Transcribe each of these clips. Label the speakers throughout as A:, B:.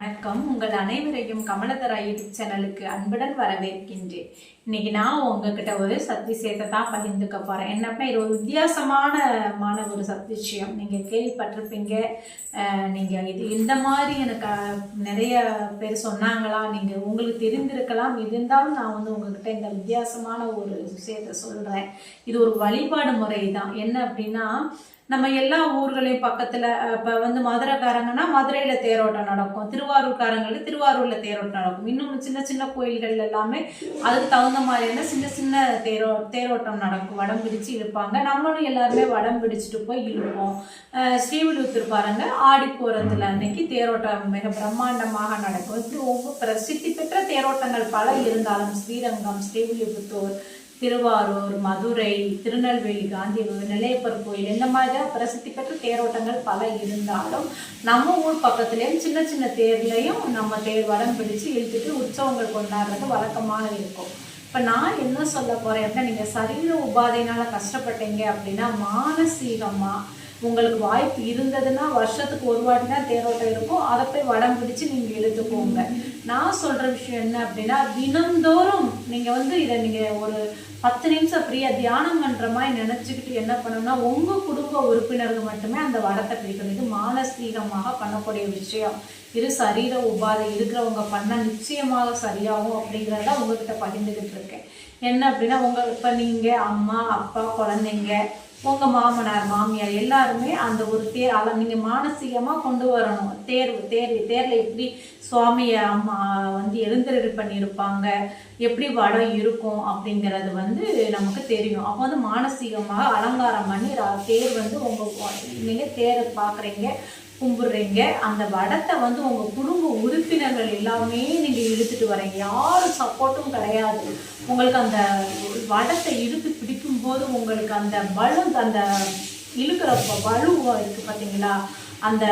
A: வணக்கம். உங்கள் அனைவரையும் கமலதரா யூடியூப் சேனலுக்கு அன்புடன் வரவேற்கின்றேன். இன்னைக்கு நான் உங்ககிட்ட ஒரு சத்விஷயத்தை தான் பகிர்ந்துக்க போறேன். என்ன அப்படின்னா, இது ஒரு வித்தியாசமான ஒரு சத்விஷயம். நீங்க கேள்விப்பட்டிருப்பீங்க. நீங்க இது இந்த மாதிரி எனக்கு நிறைய பேர் சொன்னாங்களா, நீங்க உங்களுக்கு தெரிந்திருக்கலாம். இருந்தாலும் நான் உங்ககிட்ட இந்த வித்தியாசமான ஒரு விஷயத்த சொல்றேன். இது ஒரு வழிபாடு முறை தான். என்ன அப்படின்னா, நம்ம எல்லா ஊர்களையும் பக்கத்துல இப்ப மதுரைக்காரங்கன்னா மதுரையில தேரோட்டம் நடக்கும், திருவாரூர்காரங்களுக்கு திருவாரூர்ல தேரோட்டம் நடக்கும். இன்னும் சின்ன சின்ன கோயில்கள் எல்லாமே அதுக்கு தகுந்த மாதிரியான சின்ன சின்ன தேரோட்டம் நடக்கும். வடம் பிடிச்சு இழுப்பாங்க. நம்மளும் எல்லாருமே வடம் பிடிச்சிட்டு போய் இழுப்போம். ஸ்ரீவில்லிபுத்தூர் பாருங்க, ஆடி போறதுல அன்னைக்கு தேரோட்டம் மிக பிரம்மாண்டமாக நடக்கும். இப்படி ஒவ்வொரு பிரசித்தி பெற்ற தேரோட்டங்கள் பல இருந்தாலும் ஸ்ரீரங்கம், ஸ்ரீவில்லிபுத்தூர், திருவாரூர், மதுரை, திருநெல்வேலி, காந்தி நிலையப்பர் கோயில், இந்த மாதிரி பிரசித்தி பெற்ற தேரோட்டங்கள் பல இருந்தாலும் நம்ம ஊர் பக்கத்துலேயும் சின்ன சின்ன தேர்லையும் நம்ம தேர் வடம் பிடிச்சு இழுத்துட்டு உற்சவங்கள் கொண்டாடுறது வழக்கமாக இருக்கும். இப்போ நான் என்ன சொல்ல போறேன் அப்படின்னா, நீங்கள் சரீர உபாதையினால கஷ்டப்பட்டீங்க அப்படின்னா, மானசீகமாக உங்களுக்கு வாய்ப்பு இருந்ததுன்னா வருஷத்துக்கு ஒரு வாட்டி தான் தேரோட்டம் இருக்கும். அதை போய் வடம் பிடிச்சு நீங்கள் இழுத்துக்கோங்க. நான் சொல்ற விஷயம் என்ன அப்படின்னா, தினந்தோறும் நீங்க இதை நீங்க ஒரு 10 நிமிஷம் ஃப்ரீயா தியானம் பண்ற மாதிரி நினைச்சுக்கிட்டு என்ன பண்ணணும்னா, உங்க குடும்ப உறுப்பினர்கள் மட்டுமே அந்த வடத்தை பிடிக்கணும். இது மானசீகமாக பண்ணக்கூடிய விஷயம். இது சரீர உபாதை இருக்கிறவங்க பண்ண நிச்சயமாக சரியாகும் அப்படிங்கிறத உங்ககிட்ட பகிர்ந்துகிட்டு இருக்கேன். என்ன அப்படின்னா, இப்ப நீங்க அம்மா, அப்பா, குழந்தைங்க, உங்க மாமனார், மாமியார் எல்லாருமே அந்த ஒரு தேர் நீங்க மானசீகமா கொண்டு வரணும். தேர்ல எப்படி சுவாமிய அம்மா எழுந்தருளி பண்ணியிருப்பாங்க, எப்படி வடம் இருக்கும் அப்படிங்கிறது நமக்கு தெரியும். அப்போ மானசீகமாக அலங்காரம் பண்ணி தேர் உங்க நீங்க தேரை பாக்குறீங்க, கும்பிடுறீங்க. அந்த வடத்தை உங்க குடும்ப உறுப்பினர்கள் எல்லாமே நீங்க இழுத்துட்டு வரீங்க. யாரும் சப்போர்ட்டும் கிடையாது. உங்களுக்கு அந்த வடத்தை இழுத்து பிடிக்கும் போது உங்களுக்கு அந்த அந்த இழுக்கிற வலு இருக்கு பார்த்தீங்களா, அந்த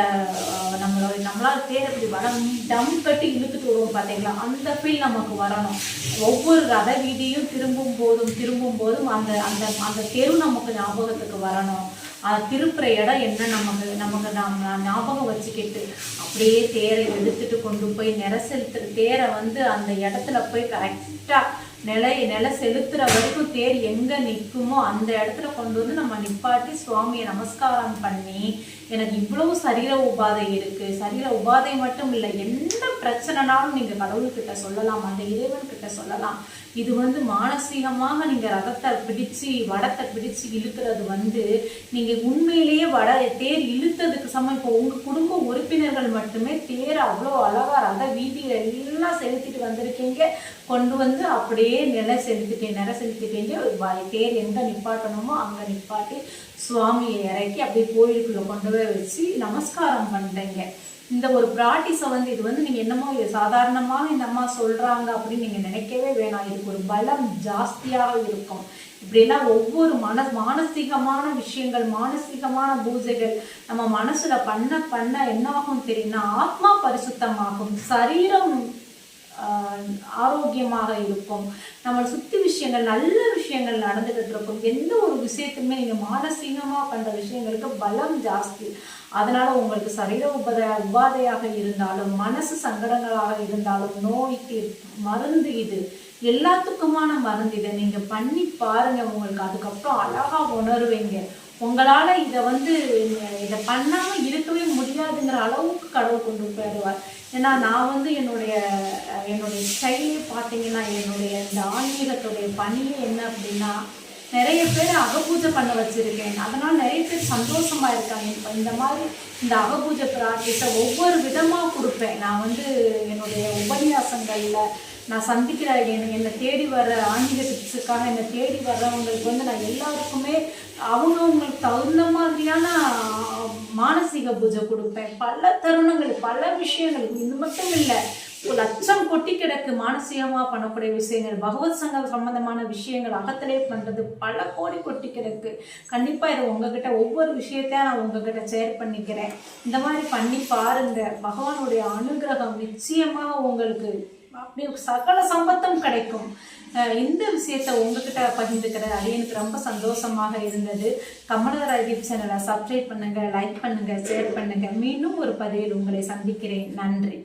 A: நம்மளால தேர் இப்படி வடம் டம் கட்டி இழுத்துட்டு வருவோம் பார்த்தீங்களா, அந்த ஃபீல் நமக்கு வரணும். ஒவ்வொரு ரத வீதியும் திரும்பும் போதும் அந்த அந்த அந்த தெரு நமக்கு ஞாபகத்துக்கு வரணும். திருப்புற இடம் என்ன நமக்கு நம்ம ஞாபகம் வச்சுக்கிட்டு அப்படியே தேரை எடுத்துட்டு கொண்டு போய் நில செலுத்துற தேரை அந்த இடத்துல போய் கரெக்டாக நில செலுத்துற வரைக்கும் தேர் எங்க நிற்குமோ அந்த இடத்துல கொண்டு நம்ம நிப்பாட்டி சுவாமியை நமஸ்காரம் பண்ணி, எனக்கு இவ்வளவு சரீர உபாதை இருக்கு, சரீர உபாதை மட்டும் இல்லை, என்ன பிரச்சனைனாலும் நீங்க கடவுள்கிட்ட சொல்லலாம், அந்த இறைவன் கிட்ட சொல்லலாம். இது மானசீகமாக நீங்க ரதத்தை பிடிச்சு வடத்தை பிடிச்சு இழுக்கிறது நீங்க உண்மையிலேயே தேர் இழுத்ததுக்கு சமம். இப்போ உங்க குடும்ப உறுப்பினர்கள் மட்டுமே தேர் அவ்வளோ அழகா ரத வீதியில எல்லாம் செலுத்திட்டு வந்திருக்கீங்க. கொண்டு அப்படியே நில செலுத்திட்டீங்க. தேர் எங்க நிப்பாட்டணுமோ அங்க நிப்பாட்டி சுவாமியை இறக்கி அப்படியே கோயிலுக்குள்ள கொண்டு போய் வச்சு நமஸ்காரம் பண்றீங்க. இந்த ஒரு பிராக்டிஸை இது நீங்க என்னமோ சாதாரணமாக இந்த அம்மா சொல்றாங்க அப்படின்னு நீங்க நினைக்கவே வேணாம். இதுக்கு ஒரு பலம் ஜாஸ்தியாக இருக்கும். இப்படிலாம் ஒவ்வொரு மானசீகமான விஷயங்கள், மானசீகமான பூஜைகள் நம்ம மனசுல பண்ண என்ன ஆகும் தெரியும்னா, ஆத்மா பரிசுத்தமாகும், சரீரம் ஆரோக்கியமாக இருக்கும், நம்ம சுத்தி விஷயங்கள் நல்ல விஷயங்கள் நடந்துகிட்டு இருக்கும். எந்த ஒரு விஷயத்துமே நீங்க மானசீகமா பண்ற விஷயங்களுக்கு பலம் ஜாஸ்தி. அதனால உங்களுக்கு சரீர உபாதையாக இருந்தாலும், மனசு சங்கடங்களாக இருந்தாலும், நோய்க்கு மருந்து இது எல்லாத்துக்குமான மருந்து. இதை நீங்க பண்ணி பாருங்க. உங்களுக்கு அதுக்கப்புறம் அழகா உணர்வீங்க. உங்களால இதை பண்ணாம இருக்கவே முடியாதுங்கிற அளவுக்கு கடவுள் கொண்டு போயிடுவார். ஏன்னா நான் என்னுடைய ஸ்டைலே பார்த்தீங்கன்னா, என்னுடைய இந்த ஆன்மீகத்துடைய பணியே என்ன அப்படின்னா, நிறைய பேர் அகபூஜை பண்ண வச்சிருக்கேன். அதனால நிறைய பேர் சந்தோஷமா இருக்காங்க. இப்போ இந்த மாதிரி இந்த அகபூஜை பிராக்டிஸை ஒவ்வொரு விதமாக கொடுப்பேன். நான் என்னுடைய உபன்யாசங்கள்ல நான் சந்திக்கிற என்னை தேடி வர்ற ஆன்மீக டிப்ஸுக்காக என்னை தேடி வர்றவங்களுக்கு நான் எல்லாருக்குமே அவங்களுக்கு தகுந்த மாதிரியான மானசீக பூஜை கொடுப்பேன். பல தருணங்கள், பல விஷயங்கள். இது மட்டும் இல்லை, லட்சம் கொட்டி கிடக்கு மானசீகமாக பண்ணக்கூடிய விஷயங்கள், பகவத் சங்கம் சம்பந்தமான விஷயங்கள் அகத்திலே பண்றது பல கோடி கொட்டி கிடக்கு. கண்டிப்பா இதை உங்ககிட்ட ஒவ்வொரு விஷயத்தையும் நான் உங்ககிட்ட ஷேர் பண்ணிக்கிறேன். இந்த மாதிரி பண்ணி பாருங்க. பகவானுடைய அனுகிரகம் நிச்சயமாக உங்களுக்கு அப்படி சகல சம்பத்தம் கிடைக்கும். இந்த விஷயத்தை உங்ககிட்ட பகிர்ந்துக்கிறது அது எனக்கு ரொம்ப சந்தோஷமாக இருந்தது. கமலதரா யூடியூப் சேனலை சப்ஸ்கிரைப் பண்ணுங்க, லைக் பண்ணுங்க, ஷேர் பண்ணுங்க. மீண்டும் ஒரு பதிவில் உங்களை சந்திக்கிறேன். நன்றி.